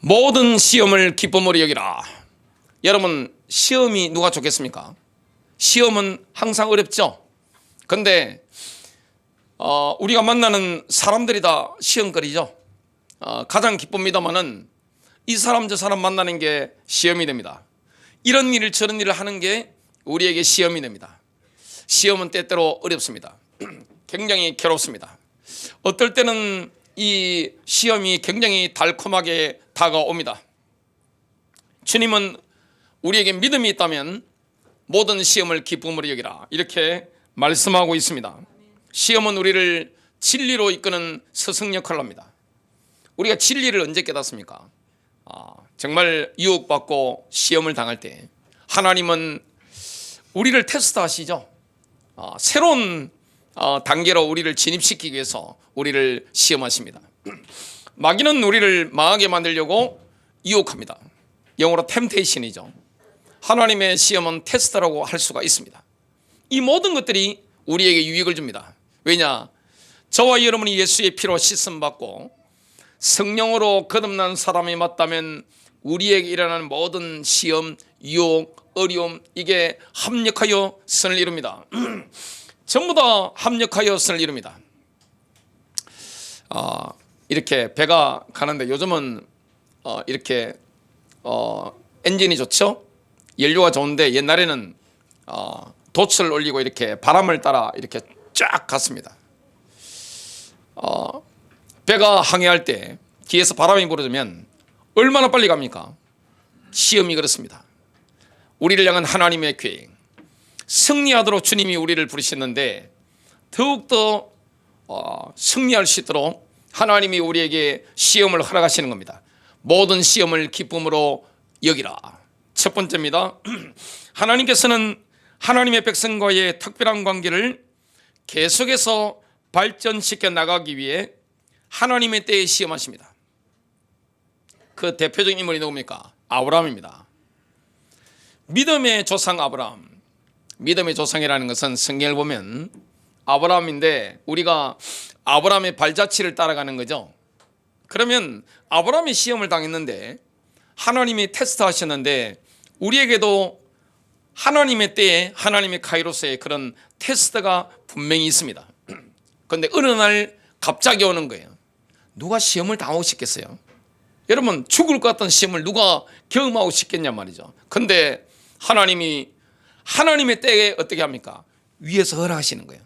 모든 시험을 기쁨으로 여기라. 여러분, 시험이 누가 좋겠습니까? 시험은 항상 어렵죠. 근데 우리가 만나는 사람들이 다 시험거리죠. 가장 기쁩니다마는 이 사람 저 사람 만나는 게 시험이 됩니다. 이런 일을 저런 일을 하는 게 우리에게 시험이 됩니다. 시험은 때때로 어렵습니다. 굉장히 괴롭습니다. 어떨 때는 이 시험이 굉장히 달콤하게 다가옵니다. 주님은 우리에게 믿음이 있다면 모든 시험을 기쁨으로 여기라, 이렇게 말씀하고 있습니다. 시험은 우리를 진리로 이끄는 스승 역할을 합니다. 우리가 진리를 언제 깨닫습니까? 정말 유혹받고 시험을 당할 때 하나님은 우리를 테스트하시죠. 새로운 단계로 우리를 진입시키기 위해서 우리를 시험하십니다. 마귀는 우리를 망하게 만들려고 유혹합니다. 영어로 템테이션이죠. 하나님의 시험은 테스트라고 할 수가 있습니다. 이 모든 것들이 우리에게 유익을 줍니다. 왜냐? 저와 여러분이 예수의 피로 씻음 받고 성령으로 거듭난 사람이 맞다면 우리에게 일어나는 모든 시험, 유혹, 어려움, 이게 합력하여 선을 이룹니다. 전부 다 합력하여 선을 이룹니다. 이렇게 배가 가는데 요즘은 이렇게 엔진이 좋죠. 연료가 좋은데 옛날에는 돛을 올리고 이렇게 바람을 따라 이렇게 쫙 갔습니다. 배가 항해할 때 뒤에서 바람이 불어주면 얼마나 빨리 갑니까? 시험이 그렇습니다. 우리를 향한 하나님의 계획, 승리하도록 주님이 우리를 부르셨는데 더욱더 승리할 수 있도록 하나님이 우리에게 시험을 허락하시는 겁니다. 모든 시험을 기쁨으로 여기라. 첫 번째입니다. 하나님께서는 하나님의 백성과의 특별한 관계를 계속해서 발전시켜 나가기 위해 하나님의 때에 시험하십니다. 그 대표적인 인물이 누굽니까? 아브라함입니다. 믿음의 조상 아브라함. 믿음의 조상이라는 것은 성경을 보면 아브라함인데 우리가 아브라함의 발자취를 따라가는 거죠. 그러면 아브라함이 시험을 당했는데 하나님이 테스트하셨는데 우리에게도 하나님의 때에 하나님의 카이로스에 그런 테스트가 분명히 있습니다. 그런데 어느 날 갑자기 오는 거예요. 누가 시험을 당하고 싶겠어요? 여러분, 죽을 것 같은 시험을 누가 경험하고 싶겠냐 말이죠. 그런데 하나님이 하나님의 때에 어떻게 합니까? 위에서 허락하시는 거예요.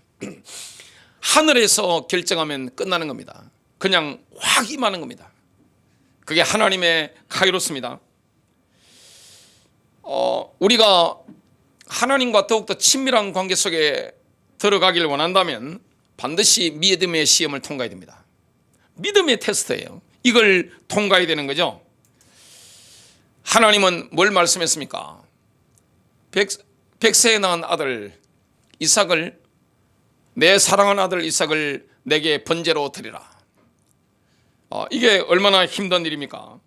하늘에서 결정하면 끝나는 겁니다. 그냥 확 임하는 겁니다. 그게 하나님의 카이로스입니다. 우리가 하나님과 더욱더 친밀한 관계 속에 들어가길 원한다면 반드시 믿음의 시험을 통과해야 됩니다. 믿음의 테스트예요. 이걸 통과해야 되는 거죠. 하나님은 뭘 말씀했습니까? 백세에 낳은 아들 이삭을, 내 사랑하는 아들 이삭을 내게 번제로 드리라. 이게 얼마나 힘든 일입니까?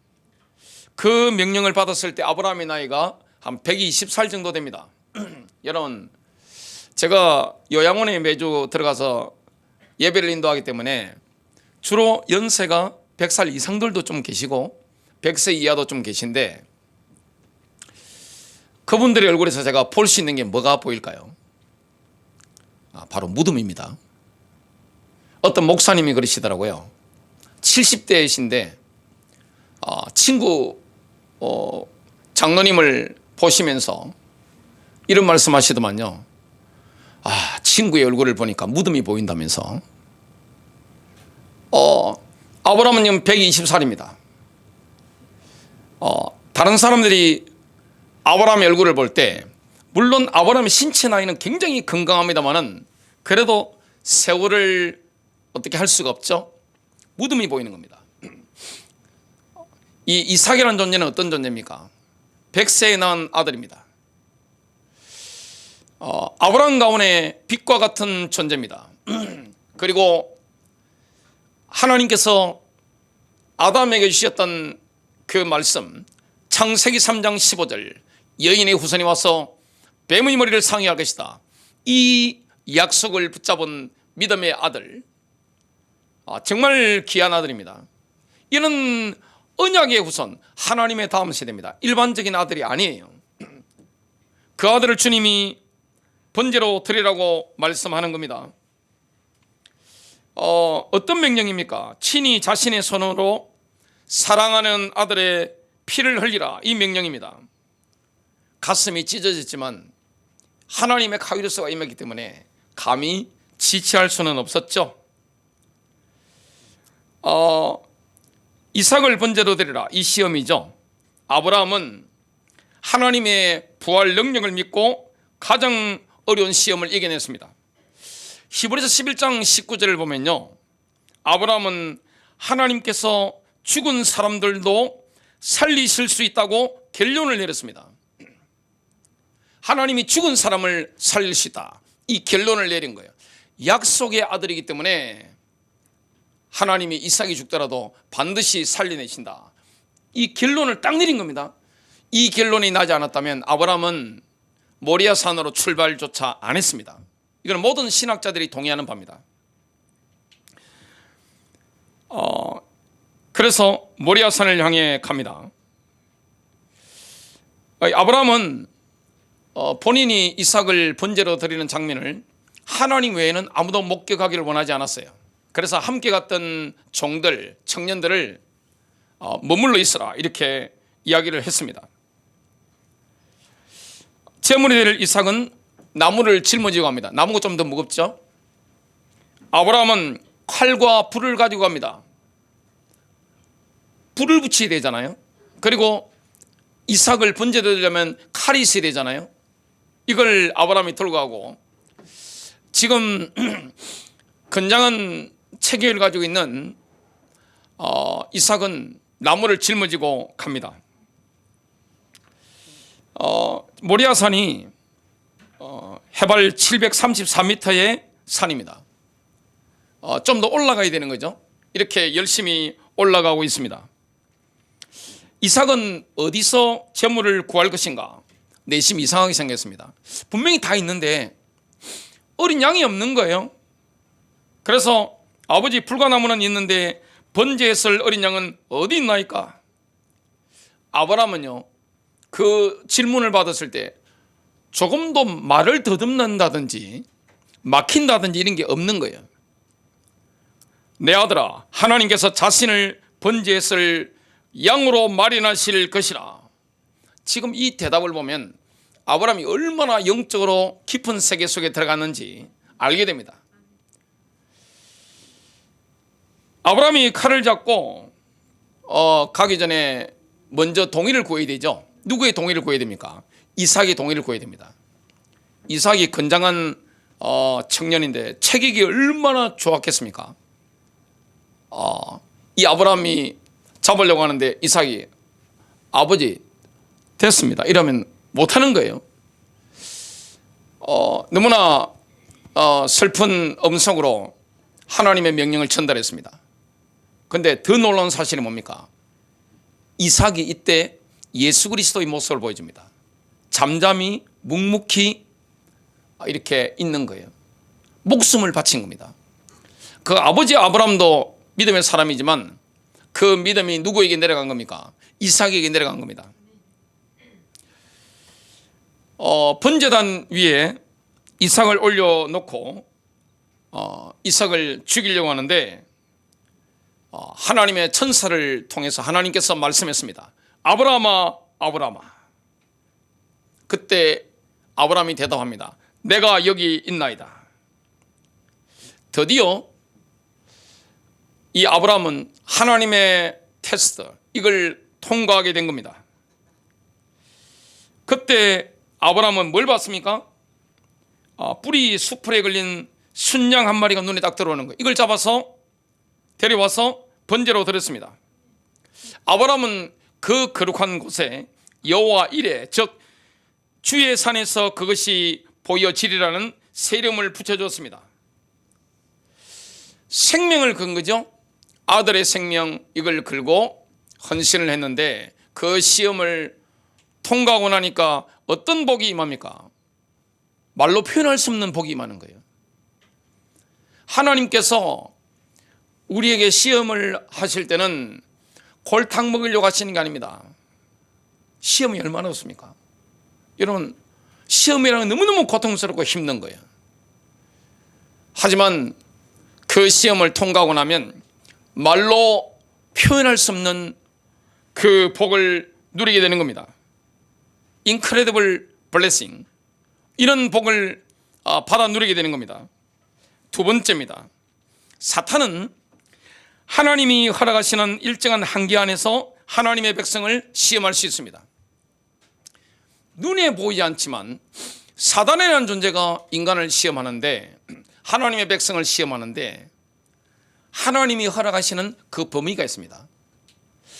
그 명령을 받았을 때 아브라함의 나이가 한 120살 정도 됩니다. 여러분, 제가 요양원에 매주 들어가서 예배를 인도하기 때문에 주로 연세가 100살 이상들도 좀 계시고 100세 이하도 좀 계신데 그분들의 얼굴에서 제가 볼 수 있는 게 뭐가 보일까요? 바로 무덤입니다. 어떤 목사님이 그러시더라고요. 70대이신데 친구 장로님을 보시면서 이런 말씀하시더만요. 친구의 얼굴을 보니까 무덤이 보인다면서. 아브라함은 지금 120살입니다. 다른 사람들이 아브라함의 얼굴을 볼 때 물론 아브라함의 신체 나이는 굉장히 건강합니다만은 그래도 세월을 어떻게 할 수가 없죠. 무덤이 보이는 겁니다. 이 이삭이라는 존재는 어떤 존재입니까? 100세에 낳은 아들입니다. 아브라함 가운데 빛과 같은 존재입니다. 그리고 하나님께서 아담에게 주셨던 그 말씀, 창세기 3장 15절, 여인의 후손이 와서 뱀의 머리를 상해할 것이다. 이 약속을 붙잡은 믿음의 아들, 정말 귀한 아들입니다. 이는 언약의 후손, 하나님의 다음 세대입니다. 일반적인 아들이 아니에요. 그 아들을 주님이 번제로 드리라고 말씀하는 겁니다. 어떤 명령입니까? 친히 자신의 손으로 사랑하는 아들의 피를 흘리라, 이 명령입니다. 가슴이 찢어졌지만 하나님의 카이로스가 임했기 때문에 감히 지체할 수는 없었죠. 이삭을 번제로 드리라, 이 시험이죠. 아브라함은 하나님의 부활 능력을 믿고 가장 어려운 시험을 이겨냈습니다. 히브리서 11장 19절을 보면요, 아브라함은 하나님께서 죽은 사람들도 살리실 수 있다고 결론을 내렸습니다. 하나님이 죽은 사람을 살릴 수 있다, 이 결론을 내린 거예요. 약속의 아들이기 때문에 하나님이 이삭이 죽더라도 반드시 살려내신다, 이 결론을 딱 내린 겁니다. 이 결론이 나지 않았다면 아브라함은 모리아 산으로 출발조차 안 했습니다. 이건 모든 신학자들이 동의하는 바입니다. 그래서 모리아 산을 향해 갑니다. 아브라함은 본인이 이삭을 번제로 드리는 장면을 하나님 외에는 아무도 목격하기를 원하지 않았어요. 그래서 함께 갔던 종들, 청년들을 머물러 있으라, 이렇게 이야기를 했습니다. 제물이 될 이삭은 나무를 짊어지고 갑니다. 나무가 좀 더 무겁죠. 아브라함은 칼과 불을 가지고 갑니다. 불을 붙여야 되잖아요. 그리고 이삭을 번제드리려면 칼이 있어야 되잖아요. 이걸 아브라함이 들고 가고, 지금 건장한 체계를 가지고 있는 이삭은 나무를 짊어지고 갑니다. 모리아산이 해발 734m의 산입니다. 좀 더 올라가야 되는 거죠. 이렇게 열심히 올라가고 있습니다. 이삭은 어디서 제물을 구할 것인가 내심 이상하게 생겼습니다. 분명히 다 있는데 어린 양이 없는 거예요. 그래서 아버지 불가나무는 있는데 번제했을 어린 양은 어디 있나이까? 아브라함은요, 그 질문을 받았을 때 조금도 말을 더듬는다든지 막힌다든지 이런 게 없는 거예요. 내 아들아, 하나님께서 자신을 번제했을 양으로 마련하실 것이라. 지금 이 대답을 보면 아브라함이 얼마나 영적으로 깊은 세계 속에 들어갔는지 알게 됩니다. 아브라함이 칼을 잡고 가기 전에 먼저 동의를 구해야 되죠. 누구의 동의를 구해야 됩니까? 이삭의 동의를 구해야 됩니다. 이삭이 건장한 청년인데 체격이 얼마나 좋았겠습니까? 이 아브라함이 잡으려고 하는데 이삭이 아버지 됐습니다, 이러면 못하는 거예요. 너무나 슬픈 음성으로 하나님의 명령을 전달했습니다. 그런데 더 놀라운 사실이 뭡니까? 이삭이 이때 예수 그리스도의 모습을 보여줍니다. 잠잠히 묵묵히 이렇게 있는 거예요. 목숨을 바친 겁니다. 그 아버지 아브라함도 믿음의 사람이지만 그 믿음이 누구에게 내려간 겁니까? 이삭에게 내려간 겁니다. 번제단 위에 이삭을 올려놓고 이삭을 죽이려고 하는데 하나님의 천사를 통해서 하나님께서 말씀했습니다. 아브라함아, 아브라함아. 그때 아브라함이 대답합니다. 내가 여기 있나이다. 드디어 이 아브라함은 하나님의 테스트, 이걸 통과하게 된 겁니다. 그때 아브라함은 뭘 봤습니까? 뿌리 수풀에 걸린 순양 한 마리가 눈에 딱 들어오는 거예요. 이걸 잡아서 데려와서 번제로 드렸습니다. 아브라함은 그 거룩한 곳에 여호와 이레, 즉 주의 산에서 그것이 보여지리라는 새 이름을 붙여줬습니다. 생명을 건 거죠. 아들의 생명, 이걸 걸고 헌신을 했는데 그 시험을 통과하고 나니까 어떤 복이 임합니까? 말로 표현할 수 없는 복이 임하는 거예요. 하나님께서 우리에게 시험을 하실 때는 골탕 먹으려고 하시는 게 아닙니다. 시험이 얼마나 없습니까? 여러분, 시험이라는 건 너무너무 고통스럽고 힘든 거예요. 하지만 그 시험을 통과하고 나면 말로 표현할 수 없는 그 복을 누리게 되는 겁니다. Incredible blessing. 이런 복을 받아 누리게 되는 겁니다. 두 번째입니다. 사탄은 하나님이 허락하시는 일정한 한계 안에서 하나님의 백성을 시험할 수 있습니다. 눈에 보이지 않지만 사단이라는 존재가 인간을 시험하는데, 하나님의 백성을 시험하는데, 하나님이 허락하시는 그 범위가 있습니다.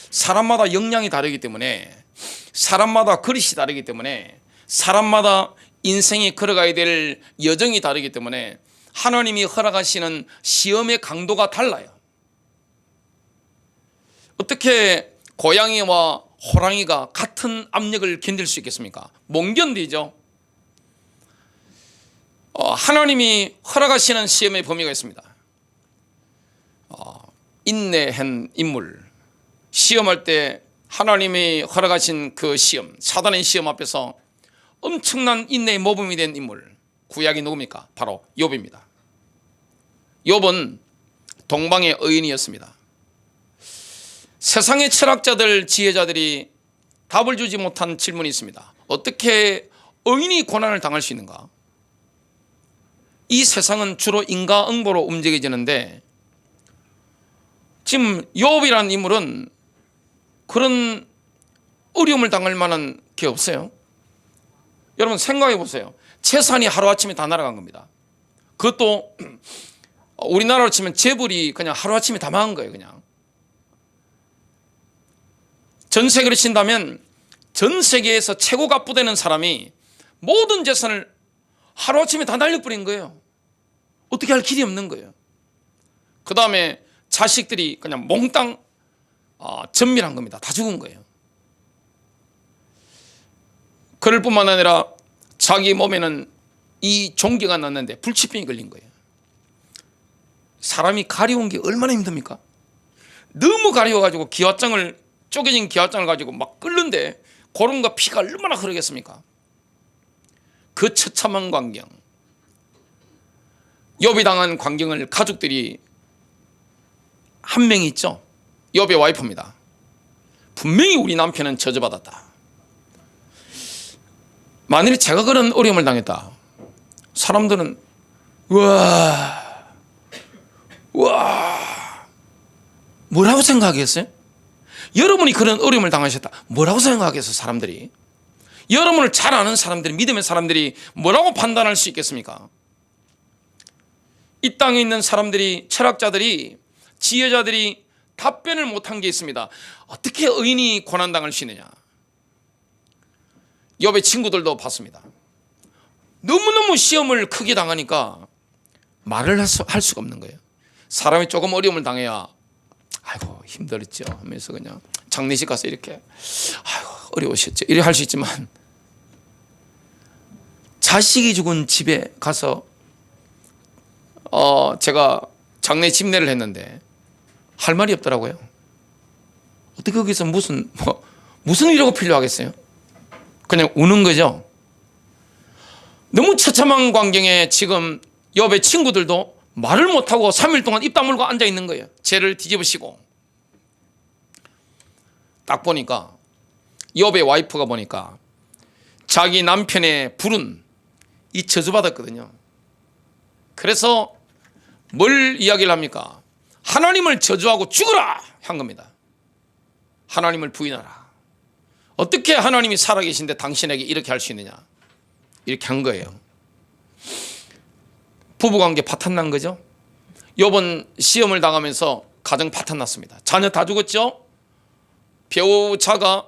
사람마다 역량이 다르기 때문에, 사람마다 그릇이 다르기 때문에, 사람마다 인생이 걸어가야 될 여정이 다르기 때문에 하나님이 허락하시는 시험의 강도가 달라요. 어떻게 고양이와 호랑이가 같은 압력을 견딜 수 있겠습니까? 못 견디죠. 하나님이 허락하시는 시험의 범위가 있습니다. 인내한 인물, 시험할 때 하나님이 허락하신 그 시험, 사단의 시험 앞에서 엄청난 인내의 모범이 된 인물, 구약이 누굽니까? 바로 욥입니다. 욥은 동방의 의인이었습니다. 세상의 철학자들, 지혜자들이 답을 주지 못한 질문이 있습니다. 어떻게 의인이 고난을 당할 수 있는가? 이 세상은 주로 인과응보로 움직여지는데, 지금 욥이라는 인물은 그런 어려움을 당할 만한 게 없어요. 여러분 생각해 보세요. 재산이 하루아침에 다 날아간 겁니다. 그것도 우리나라로 치면 재벌이 그냥 하루아침에 다 망한 거예요. 그냥 전 세계로 친다면 전 세계에서 최고 갑부되는 사람이 모든 재산을 하루아침에 다 날려버린 거예요. 어떻게 할 길이 없는 거예요. 그 다음에 자식들이 그냥 몽땅 전멸한 겁니다. 다 죽은 거예요. 그럴 뿐만 아니라 자기 몸에는 이 종기가 났는데 불치병이 걸린 거예요. 사람이 가려운 게 얼마나 힘듭니까? 너무 가려워가지고 쪼개진 기와장을 가지고 막 끓는데 그런 거 피가 얼마나 흐르겠습니까? 그 처참한 광경, 욥이 당한 광경을 가족들이 한 명이 있죠. 욥의 와이프입니다. 분명히 우리 남편은 저주받았다. 만일 제가 그런 어려움을 당했다, 사람들은 우와 뭐라고 생각하겠어요? 여러분이 그런 어려움을 당하셨다, 뭐라고 생각하겠어요? 사람들이, 여러분을 잘 아는 사람들이, 믿음의 사람들이 뭐라고 판단할 수 있겠습니까? 이 땅에 있는 사람들이, 철학자들이, 지혜자들이 답변을 못한 게 있습니다. 어떻게 의인이 고난당할 수 있느냐? 욥의 친구들도 봤습니다. 너무너무 시험을 크게 당하니까 말을 할 수가 없는 거예요. 사람이 조금 어려움을 당해야 아이고 힘들었죠 하면서 그냥 장례식 가서 이렇게 아이고 어려우셨죠 이렇게 할 수 있지만, 자식이 죽은 집에 가서 제가 장례 집례를 했는데 할 말이 없더라고요. 어떻게 거기서 무슨 위로가 필요하겠어요? 그냥 우는 거죠. 너무 처참한 광경에 지금 욥의 친구들도 말을 못하고 3일 동안 입 다물고 앉아 있는 거예요. 죄를 뒤집으시고. 딱 보니까 욥의 와이프가 보니까 자기 남편의 불은 이 저주받았거든요. 그래서 뭘 이야기를 합니까? 하나님을 저주하고 죽으라 한 겁니다. 하나님을 부인하라. 어떻게 하나님이 살아계신데 당신에게 이렇게 할 수 있느냐, 이렇게 한 거예요. 부부관계 파탄난 거죠. 욥은 시험을 당하면서 가정 파탄났습니다. 자녀 다 죽었죠. 배우자가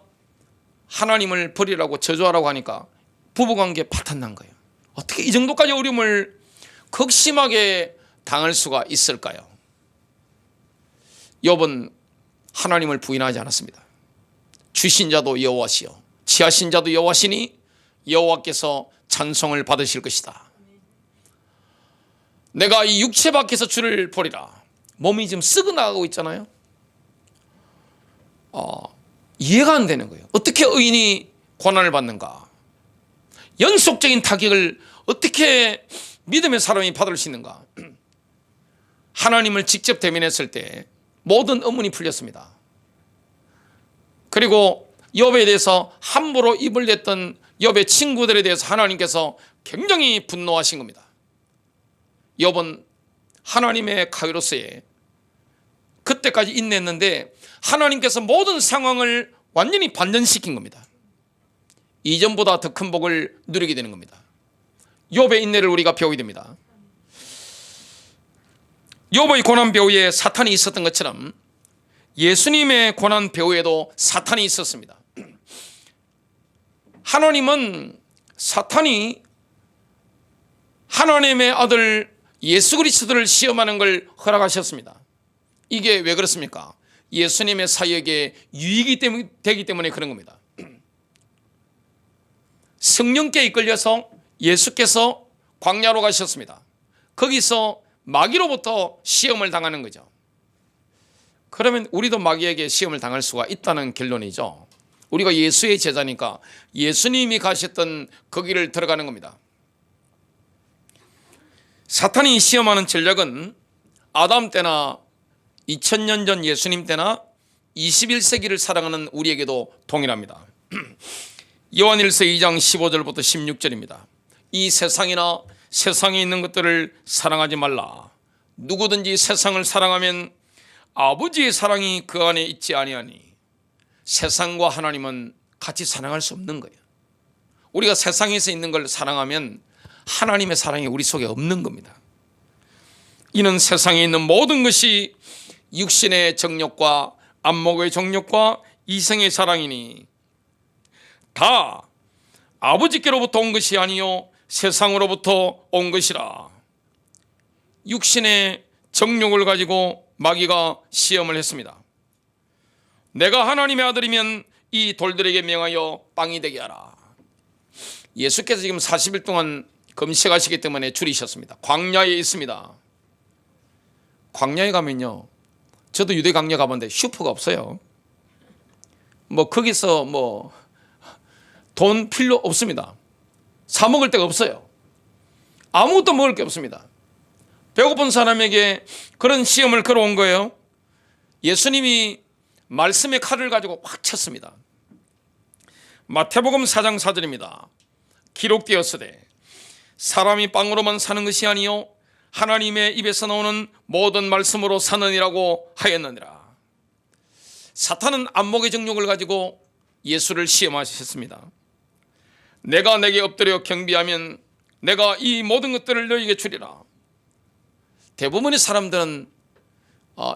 하나님을 버리라고 저주하라고 하니까 부부관계 파탄난 거예요. 어떻게 이 정도까지 어려움을 극심하게 당할 수가 있을까요? 욥은 하나님을 부인하지 않았습니다. 주신 자도 여호와시요 취하신 자도 여호와시니 여호와께서 찬송을 받으실 것이다. 내가 이 육체 밖에서 주를 보리라. 몸이 지금 썩어나가고 있잖아요. 이해가 안 되는 거예요. 어떻게 의인이 고난을 받는가? 연속적인 타격을 어떻게 믿음의 사람이 받을 수 있는가? 하나님을 직접 대면했을 때 모든 의문이 풀렸습니다. 그리고 욥에 대해서 함부로 입을 냈던 욥의 친구들에 대해서 하나님께서 굉장히 분노하신 겁니다. 욥은 하나님의 카이로스에 그때까지 인내했는데 하나님께서 모든 상황을 완전히 반전시킨 겁니다. 이전보다 더 큰 복을 누리게 되는 겁니다. 욥의 인내를 우리가 배우게 됩니다. 욥의 고난 배후에 사탄이 있었던 것처럼 예수님의 고난 배후에도 사탄이 있었습니다. 하나님은 사탄이 하나님의 아들 예수 그리스도를 시험하는 걸 허락하셨습니다. 이게 왜 그렇습니까? 예수님의 사역에 유익이 되기 때문에 그런 겁니다. 성령께 이끌려서 예수께서 광야로 가셨습니다. 거기서 마귀로부터 시험을 당하는 거죠. 그러면 우리도 마귀에게 시험을 당할 수가 있다는 결론이죠. 우리가 예수의 제자니까 예수님이 가셨던 거기를 들어가는 겁니다. 사탄이 시험하는 전략은 아담 때나 2000년 전 예수님 때나 21세기를 살아가는 우리에게도 동일합니다. 요한일서 2장 15절부터 16절입니다. 이 세상이나 세상에 있는 것들을 사랑하지 말라. 누구든지 세상을 사랑하면 아버지의 사랑이 그 안에 있지 아니하니. 세상과 하나님은 같이 사랑할 수 없는 거예요. 우리가 세상에서 있는 걸 사랑하면 하나님의 사랑이 우리 속에 없는 겁니다. 이는 세상에 있는 모든 것이 육신의 정욕과 안목의 정욕과 이생의 사랑이니 다 아버지께로부터 온 것이 아니요 세상으로부터 온 것이라. 육신의 정욕을 가지고 마귀가 시험을 했습니다. 내가 하나님의 아들이면 이 돌들에게 명하여 빵이 되게 하라. 예수께서 지금 40일 동안 금식하시기 때문에 줄이셨습니다. 광야에 있습니다. 광야에 가면요, 저도 유대 광야 가봤는데 슈퍼가 없어요. 거기서 돈 필요 없습니다. 사 먹을 데가 없어요. 아무것도 먹을 게 없습니다. 배고픈 사람에게 그런 시험을 걸어온 거예요. 예수님이 말씀의 칼을 가지고 확 쳤습니다. 마태복음 4장 4절입니다. 기록되었으되 사람이 빵으로만 사는 것이 아니요 하나님의 입에서 나오는 모든 말씀으로 사느니라고 하였느니라. 사탄은 안목의 정욕을 가지고 예수를 시험하셨습니다. 내가 내게 엎드려 경비하면 내가 이 모든 것들을 너에게 주리라. 대부분의 사람들은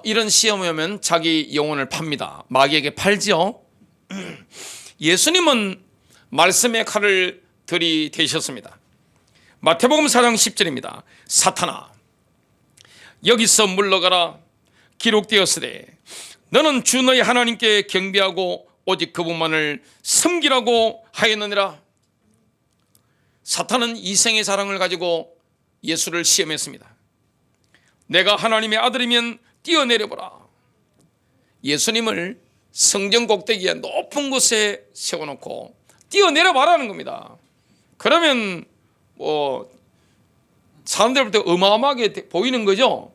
이런 시험이 오면 자기 영혼을 팝니다. 마귀에게 팔지요. 예수님은 말씀의 칼을 들이대셨습니다. 마태복음 4장 10절입니다. 사탄아 여기서 물러가라. 기록되었으되 너는 주 너희 하나님께 경배하고 오직 그분만을 섬기라고 하였느니라. 사탄은 이생의 사랑을 가지고 예수를 시험했습니다. 내가 하나님의 아들이면 뛰어내려보라. 예수님을 성전 꼭대기에 높은 곳에 세워놓고 뛰어내려봐라는 겁니다. 그러면 사람들부터 어마어마하게 보이는 거죠.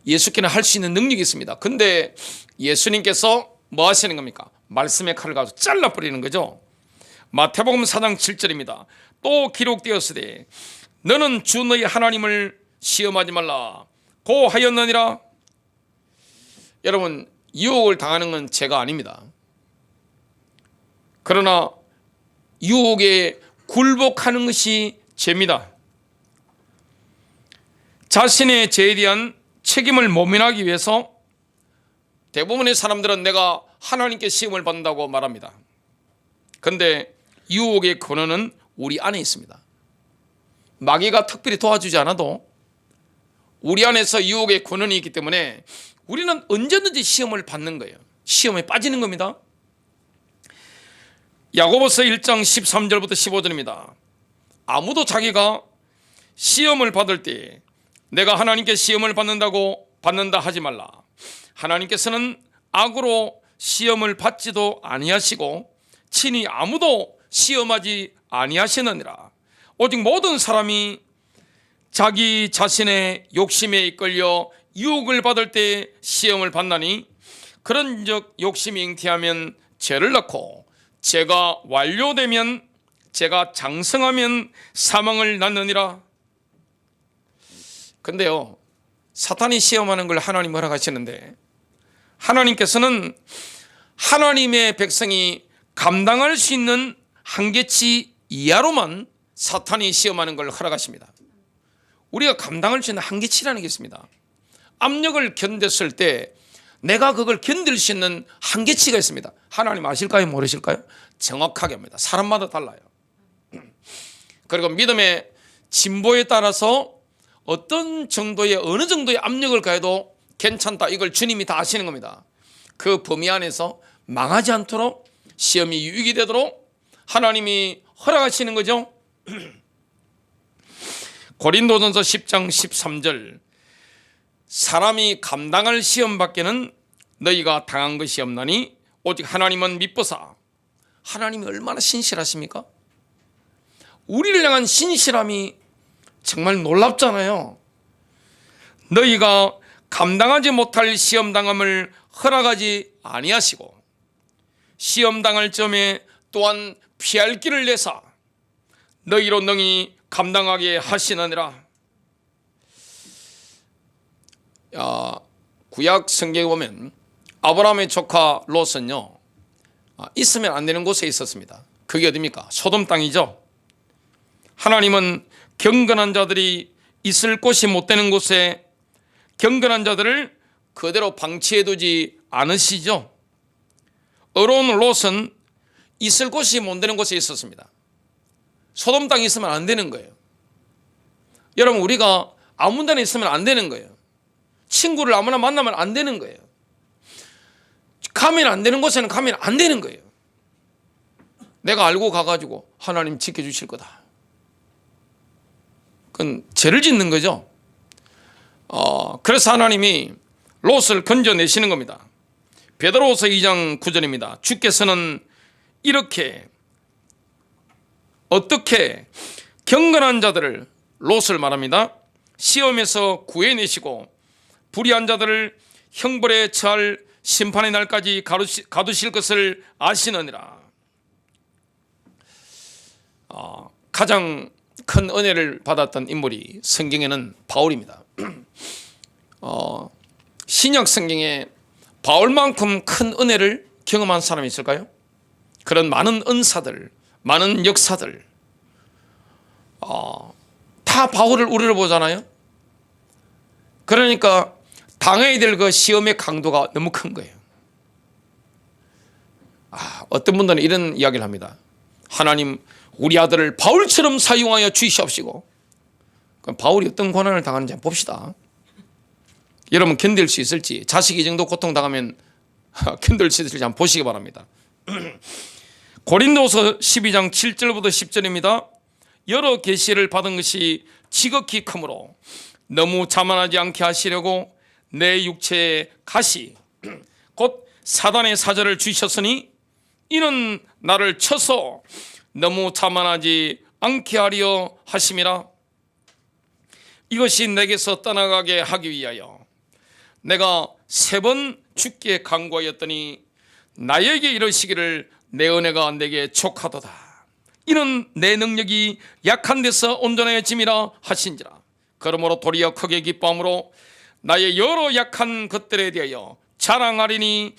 예수께는 할 수 있는 능력이 있습니다. 근데 예수님께서 뭐 하시는 겁니까? 말씀의 칼을 가지고 잘라버리는 거죠. 마태복음 4장 7절입니다. 또 기록되었으되 너는 주 너희 하나님을 시험하지 말라 고 하였느니라. 여러분, 유혹을 당하는 건 죄가 아닙니다. 그러나 유혹에 굴복하는 것이 죄입니다. 자신의 죄에 대한 책임을 모면하기 위해서 대부분의 사람들은 내가 하나님께 시험을 받는다고 말합니다. 그런데 유혹의 근원은 우리 안에 있습니다. 마귀가 특별히 도와주지 않아도 우리 안에서 유혹의 근원이 있기 때문에 우리는 언제든지 시험을 받는 거예요. 시험에 빠지는 겁니다. 야고보서 1장 13절부터 15절입니다. 아무도 자기가 시험을 받을 때 내가 하나님께 시험을 받는다 하지 말라. 하나님께서는 악으로 시험을 받지도 아니하시고 친히 아무도 시험하지 아니하시느니라. 오직 모든 사람이 자기 자신의 욕심에 이끌려 유혹을 받을 때 시험을 받나니 그런즉 욕심이 잉태하면 죄를 낳고 죄가 완료되면 죄가 장성하면 사망을 낳느니라. 근데요, 사탄이 시험하는 걸 하나님 허락하시는데 하나님께서는 하나님의 백성이 감당할 수 있는 한계치 이하로만 사탄이 시험하는 걸 허락하십니다. 우리가 감당할 수 있는 한계치라는 게 있습니다. 압력을 견뎠을 때 내가 그걸 견딜 수 있는 한계치가 있습니다. 하나님 아실까요? 모르실까요? 정확하게 합니다. 사람마다 달라요. 그리고 믿음의 진보에 따라서 어떤 정도의 어느 정도의 압력을 가해도 괜찮다, 이걸 주님이 다 아시는 겁니다. 그 범위 안에서 망하지 않도록 시험이 유익이 되도록 하나님이 허락하시는 거죠. 고린도전서 10장 13절, 사람이 감당할 시험 밖에는 너희가 당한 것이 없나니 오직 하나님은 미쁘사. 하나님이 얼마나 신실하십니까? 우리를 향한 신실함이 정말 놀랍잖아요. 너희가 감당하지 못할 시험당함을 허락하지 아니하시고 시험당할 점에 또한 피할 길을 내사 너희로 능히 감당하게 하시느니라. 구약 성경에 보면 아브라함의 조카 롯은요, 있으면 안 되는 곳에 있었습니다. 그게 어디입니까? 소돔 땅이죠. 하나님은 경건한 자들이 있을 곳이 못 되는 곳에 경건한 자들을 그대로 방치해두지 않으시죠. 어려운 롯은 있을 곳이 못 되는 곳에 있었습니다. 소돔 땅에 있으면 안 되는 거예요. 여러분, 우리가 아무 데나 있으면 안 되는 거예요. 친구를 아무나 만나면 안 되는 거예요. 가면 안 되는 곳에는 가면 안 되는 거예요. 내가 알고 가가지고 하나님 지켜주실 거다, 그건 죄를 짓는 거죠. 그래서 하나님이 롯을 건져내시는 겁니다. 베드로후서 2장 9절입니다. 주께서는 이렇게 어떻게 경건한 자들을, 롯을 말합니다, 시험에서 구해내시고 불의한 자들을 형벌에 처할 심판의 날까지 가두실 것을 아시느니라. 가장 큰 은혜를 받았던 인물이 성경에는 바울입니다. 신약 성경에 바울만큼 큰 은혜를 경험한 사람이 있을까요? 그런 많은 은사들, 많은 역사들, 다 바울을 우러러보잖아요. 그러니까 당해야 될 그 시험의 강도가 너무 큰 거예요. 어떤 분들은 이런 이야기를 합니다. 하나님, 우리 아들을 바울처럼 사용하여 주시옵시고. 그럼 바울이 어떤 고난을 당하는지 한번 봅시다. 여러분 견딜 수 있을지, 자식이 이 정도 고통당하면 견딜 수 있을지 한번 보시기 바랍니다. 고린도서 12장 7절부터 10절입니다. 여러 계시를 받은 것이 지극히 크므로 너무 자만하지 않게 하시려고 내 육체에 가시 곧 사단의 사자를 주셨으니 이는 나를 쳐서 너무 자만하지 않게 하려 하심이라. 이것이 내게서 떠나가게 하기 위하여 내가 3번 주께 간구하였더니 나에게 이르시기를 내 은혜가 내게 족하도다. 이는 내 능력이 약한 데서 온전해짐이라 하신지라. 그러므로 도리어 크게 기뻐함으로 나의 여러 약한 것들에 대하여 자랑하리니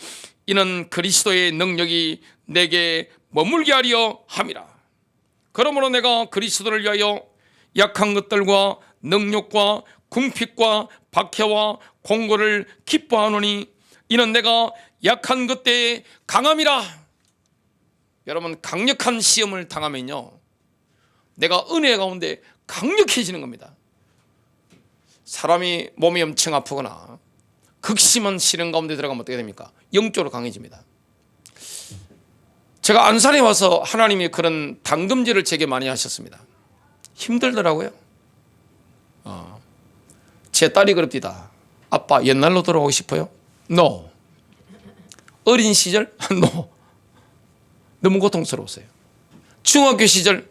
이는 그리스도의 능력이 내게 머물게 하려 함이라. 그러므로 내가 그리스도를 위하여 약한 것들과 능력과 궁핍과 박해와 공고를 기뻐하노니 이는 내가 약한 것 때에 강함이라. 여러분, 강력한 시험을 당하면요, 내가 은혜 가운데 강력해지는 겁니다. 사람이 몸이 엄청 아프거나 극심한 시련 가운데 들어가면 어떻게 됩니까? 영적으로 강해집니다. 제가 안산에 와서 하나님이 그런 당금질을 제게 많이 하셨습니다. 힘들더라고요. 제 딸이 그럽디다. 아빠 옛날로 돌아오고 싶어요? No. 어린 시절? 너무 고통스러웠어요. 중학교 시절?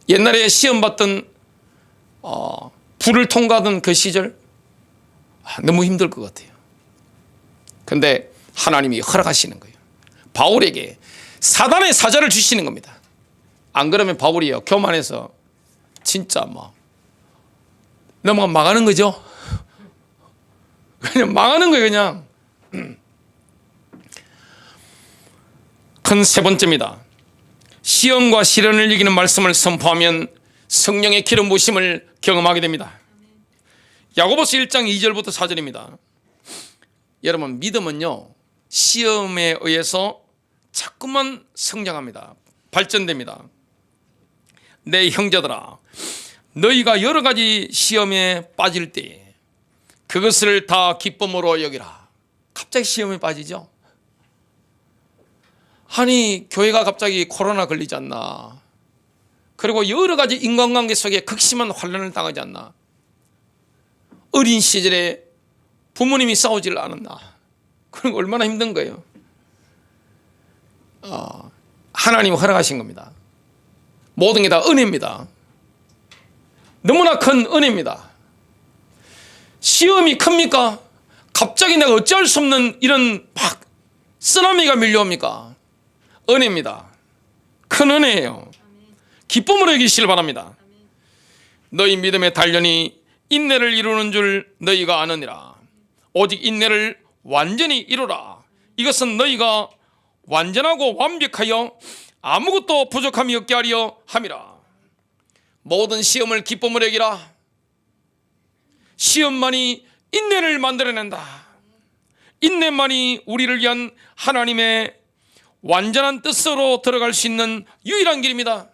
옛날에 시험 봤던 불을 통과하던 그 시절? 너무 힘들 것 같아요. 근데 하나님이 허락하시는 거예요. 바울에게 사단의 사자를 주시는 겁니다. 안 그러면 바울이요, 교만해서 진짜 넘어가 망하는 거죠. 그냥 망하는 거예요, 그냥. 큰 세 번째입니다. 시험과 시련을 이기는 말씀을 선포하면 성령의 기름 부으심을 경험하게 됩니다. 야고보서 1장 2절부터 4절입니다. 여러분, 믿음은요, 시험에 의해서 자꾸만 성장합니다. 발전됩니다. 내 형제들아, 너희가 여러 가지 시험에 빠질 때 그것을 다 기쁨으로 여기라. 갑자기 시험에 빠지죠. 아니, 교회가 갑자기 코로나 걸리지 않나, 그리고 여러 가지 인간관계 속에 극심한 환난을 당하지 않나, 어린 시절에 부모님이 싸우질 않았나, 그런 거 얼마나 힘든 거예요. 하나님 허락하신 겁니다. 모든 게 다 은혜입니다. 너무나 큰 은혜입니다. 시험이 큽니까? 갑자기 내가 어찌할 수 없는 이런 막 쓰나미가 밀려옵니까? 은혜입니다. 큰 은혜예요. 기쁨으로 여기시길 바랍니다. 너희 믿음의 단련이 인내를 이루는 줄 너희가 아느니라. 오직 인내를 완전히 이루라. 이것은 너희가 완전하고 완벽하여 아무것도 부족함이 없게 하려 함이라. 모든 시험을 기쁨으로 여기라. 시험만이 인내를 만들어낸다. 인내만이 우리를 위한 하나님의 완전한 뜻으로 들어갈 수 있는 유일한 길입니다.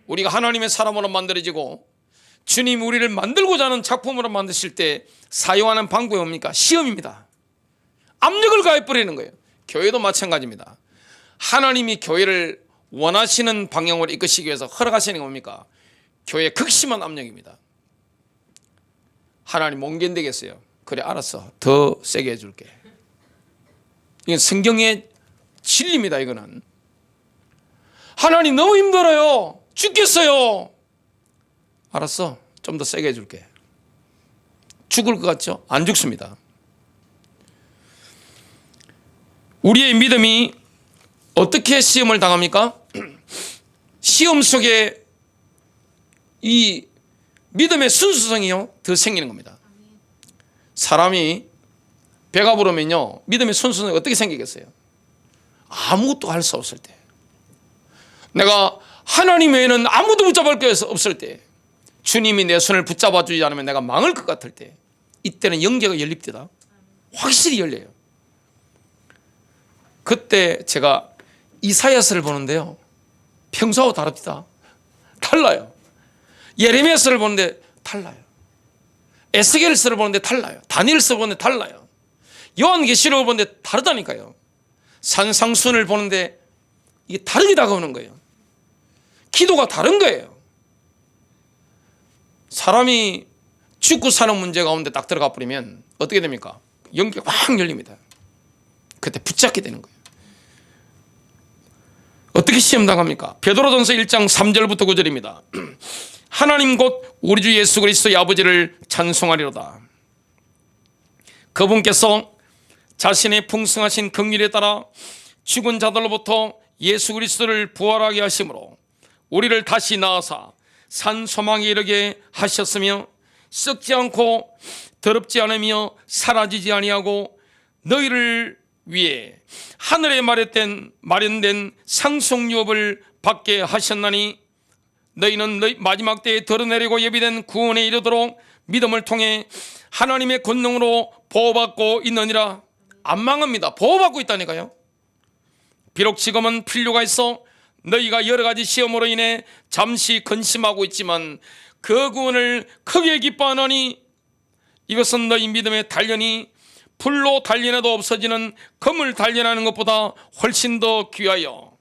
우리가 하나님의 사람으로 만들어지고 주님 우리를 만들고자 하는 작품으로 만드실 때 사용하는 방법이 뭡니까? 시험입니다. 압력을 가해버리는 거예요. 교회도 마찬가지입니다. 하나님이 교회를 원하시는 방향으로 이끄시기 위해서 허락하시는 게 뭡니까? 교회의 극심한 압력입니다. 하나님 못 견디겠어요. 그래, 알았어, 더 세게 해줄게. 이건 성경의 진리입니다. 이거는 하나님 너무 힘들어요, 죽겠어요. 알았어, 좀 더 세게 해줄게. 죽을 것 같죠? 안 죽습니다. 우리의 믿음이 어떻게 시험을 당합니까? 시험 속에 이 믿음의 순수성이요 더 생기는 겁니다. 사람이 배가 부르면요, 믿음의 순수성이 어떻게 생기겠어요? 아무것도 할 수 없을 때, 내가 하나님 외에는 아무도 붙잡을 게 없을 때, 주님이 내 손을 붙잡아 주지 않으면 내가 망할 것 같을 때, 이때는 영계가 열립니다. 확실히 열려요. 그때 제가 이사야서를 보는데요, 평소하고 다릅니다. 달라요. 예레미야서를 보는데 달라요. 에스겔서를 보는데 달라요. 다니엘서를 보는데 달라요. 요한계시록을 보는데 다르다니까요. 산상순을 보는데 이게 다르게 다가오는 거예요. 기도가 다른 거예요. 사람이 죽고 사는 문제 가운데 딱 들어가 버리면 어떻게 됩니까? 연기가 확 열립니다. 그때 붙잡게 되는 거예요. 어떻게 시험 당합니까? 베드로전서 1장 3절부터 9절입니다. 하나님 곧 우리 주 예수 그리스도의 아버지를 찬송하리로다. 그분께서 자신의 풍성하신 긍휼에 따라 죽은 자들로부터 예수 그리스도를 부활하게 하심으로 우리를 다시 낳아사 산 소망에 이르게 하셨으며, 썩지 않고 더럽지 않으며 사라지지 아니하고 너희를 위해 하늘에 마련된 상속유업을 받게 하셨나니, 너희는 너희 마지막 때에 드러내리고 예비된 구원에 이르도록 믿음을 통해 하나님의 권능으로 보호받고 있느니라. 안 망합니다. 보호받고 있다니까요. 비록 지금은 필요가 있어 너희가 여러 가지 시험으로 인해 잠시 근심하고 있지만 그 구원을 크게 기뻐하노니, 이것은 너희 믿음의 단련이 불로 단련해도 없어지는 금을 단련하는 것보다 훨씬 더 귀하여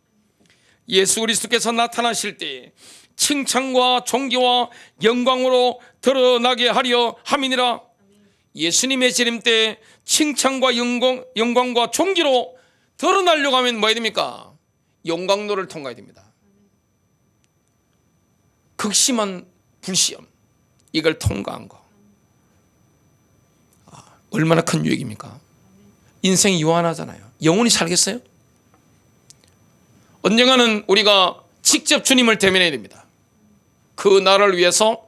예수 그리스도께서 나타나실 때 칭찬과 존귀와 영광으로 드러나게 하려 함이니라. 예수님의 재림 때 칭찬과 영광과 존귀로 드러나려고 하면 뭐 해야 됩니까? 용광로를 통과해야 됩니다. 극심한 불시험, 이걸 통과한 거 얼마나 큰 유익입니까? 인생이 유한하잖아요. 영원히 살겠어요? 언젠가는 우리가 직접 주님을 대면해야 됩니다. 그 나라를 위해서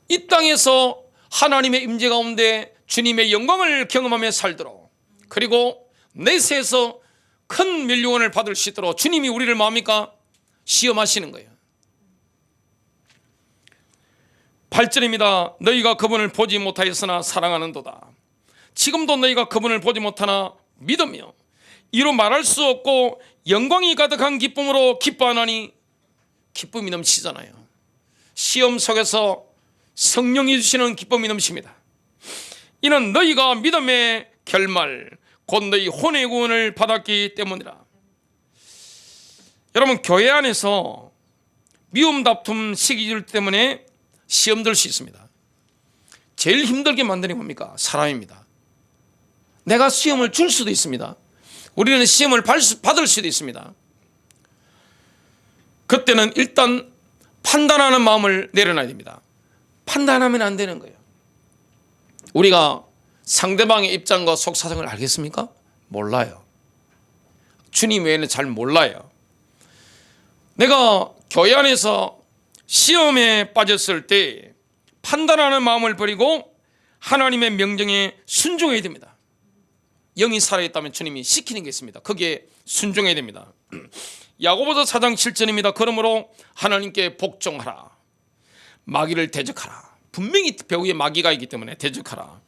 이 땅에서 하나님의 임재 가운데 주님의 영광을 경험하며 살도록, 그리고 내세에서 큰 면류관을 받을 수 있도록 주님이 우리를 뭡니까? 시험하시는 거예요. 8절입니다. 너희가 그분을 보지 못하였으나 사랑하는도다. 지금도 너희가 그분을 보지 못하나 믿으며 이로 말할 수 없고 영광이 가득한 기쁨으로 기뻐하나니, 기쁨이 넘치잖아요. 시험 속에서 성령이 주시는 기쁨이 넘칩니다. 이는 너희가 믿음의 결말 곧 너희 혼의 구원을 받았기 때문이라. 여러분, 교회 안에서 미움, 다툼, 시기질 때문에 시험 들 수 있습니다. 제일 힘들게 만드는 게 뭡니까? 사람입니다. 내가 시험을 줄 수도 있습니다. 우리는 시험을 받을 수도 있습니다. 그때는 일단 판단하는 마음을 내려놔야 됩니다. 판단하면 안 되는 거예요. 우리가 상대방의 입장과 속사정을 알겠습니까? 몰라요. 주님 외에는 잘 몰라요. 내가 교회 안에서 시험에 빠졌을 때 판단하는 마음을 버리고 하나님의 명령에 순종해야 됩니다. 영이 살아있다면 주님이 시키는 게 있습니다. 거기에 순종해야 됩니다. 야고보서 4장 7절입니다. 그러므로 하나님께 복종하라. 마귀를 대적하라. 분명히 배후에 마귀가 있기 때문에 대적하라.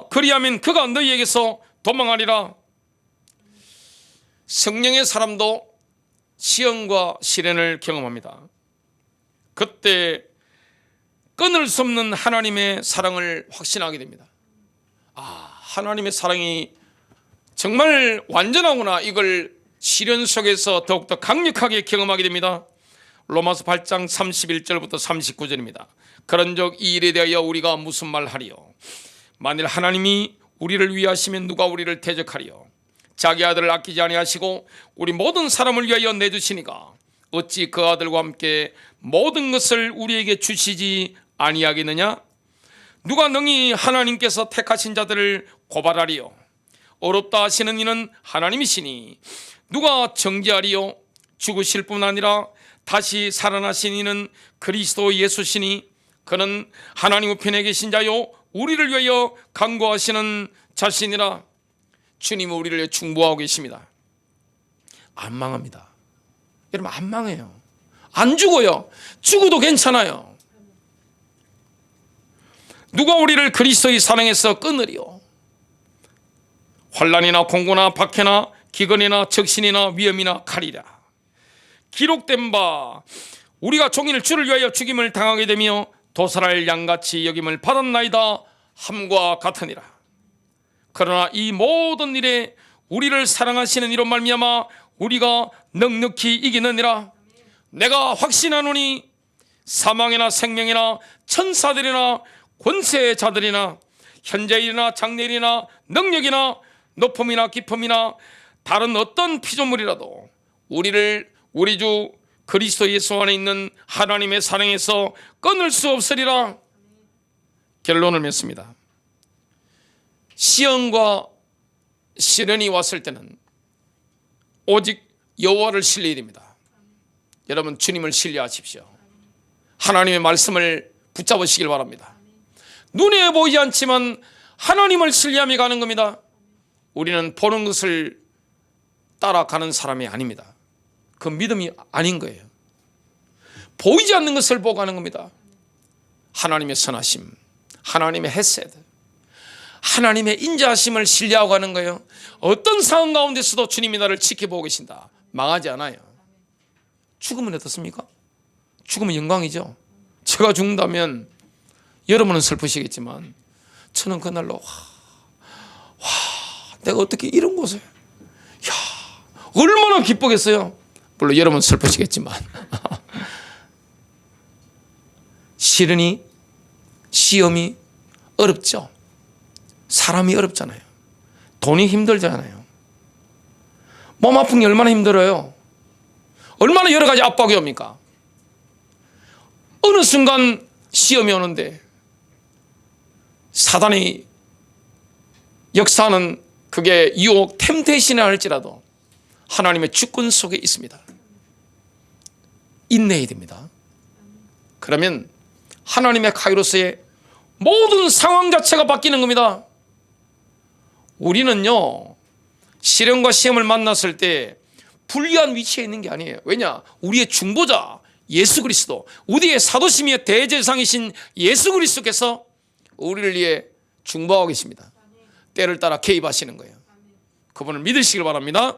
그리하면 그가 너희에게서 도망하리라. 성령의 사람도 시험과 시련을 경험합니다. 그때 끊을 수 없는 하나님의 사랑을 확신하게 됩니다. 하나님의 사랑이 정말 완전하구나, 이걸 시련 속에서 더욱더 강력하게 경험하게 됩니다. 로마서 8장 31절부터 39절입니다. 그런즉 이 일에 대하여 우리가 무슨 말하리요? 만일 하나님이 우리를 위하시면 누가 우리를 대적하리요? 자기 아들을 아끼지 아니하시고 우리 모든 사람을 위하여 내주시니가 어찌 그 아들과 함께 모든 것을 우리에게 주시지 아니하겠느냐? 누가 능히 하나님께서 택하신 자들을 고발하리요? 어렵다 하시는 이는 하나님이시니 누가 정죄하리요? 죽으실 뿐 아니라 다시 살아나신 이는 그리스도 예수시니 그는 하나님 우편에 계신 자요 우리를 위하여 간구하시는 자신이라. 주님은 우리를 위해 중보하고 계십니다. 안 망합니다. 여러분, 안 망해요. 안 죽어요. 죽어도 괜찮아요. 누가 우리를 그리스도의 사랑에서 끊으리요? 환난이나 공고나 박해나 기근이나 적신이나 위험이나 칼이라. 기록된 바 우리가 종일 주를 위하여 죽임을 당하게 되며 도살할 양같이 여김을 받았나이다 함과 같으니라. 그러나 이 모든 일에 우리를 사랑하시는 이로 말미암아 우리가 넉넉히 이기느니라. 내가 확신하노니 사망이나 생명이나 천사들이나 권세자들이나 현재일이나 장래일이나 능력이나 높음이나 깊음이나 다른 어떤 피조물이라도 우리를 우리 주 그리스도 예수 안에 있는 하나님의 사랑에서 끊을 수 없으리라. 결론을 맺습니다. 시험과 시련이 왔을 때는 오직 여호와를 신뢰해야 됩니다. 여러분, 주님을 신뢰하십시오. 하나님의 말씀을 붙잡으시길 바랍니다. 눈에 보이지 않지만 하나님을 신뢰하며 가는 겁니다. 우리는 보는 것을 따라가는 사람이 아닙니다. 그 믿음이 아닌 거예요. 보이지 않는 것을 보고 가는 겁니다. 하나님의 선하심, 하나님의 헤세드, 하나님의 인자하심을 신뢰하고 가는 거예요. 어떤 상황 가운데서도 주님이 나를 지켜보고 계신다. 망하지 않아요. 죽으면 어떻습니까? 죽으면 영광이죠. 제가 죽는다면 여러분은 슬프시겠지만 저는 그날로 내가 어떻게 이런 곳에 얼마나 기쁘겠어요. 물론 여러분 슬프시겠지만 시련이, 시험이 어렵죠. 사람이 어렵잖아요. 돈이 힘들잖아요. 몸 아픈 게 얼마나 힘들어요. 얼마나 여러 가지 압박이 옵니까? 어느 순간 시험이 오는데 사단이 역사하는 그게 유혹, 템테이션이라 할지라도 하나님의 주권 속에 있습니다. 인내해야 됩니다. 그러면 하나님의 카이로스의 모든 상황 자체가 바뀌는 겁니다. 우리는요, 시련과 시험을 만났을 때 불리한 위치에 있는 게 아니에요. 왜냐? 우리의 중보자 예수 그리스도, 우리의 사도심의 대제사장이신 예수 그리스도께서 우리를 위해 중보하고 계십니다. 때를 따라 개입하시는 거예요. 그분을 믿으시길 바랍니다.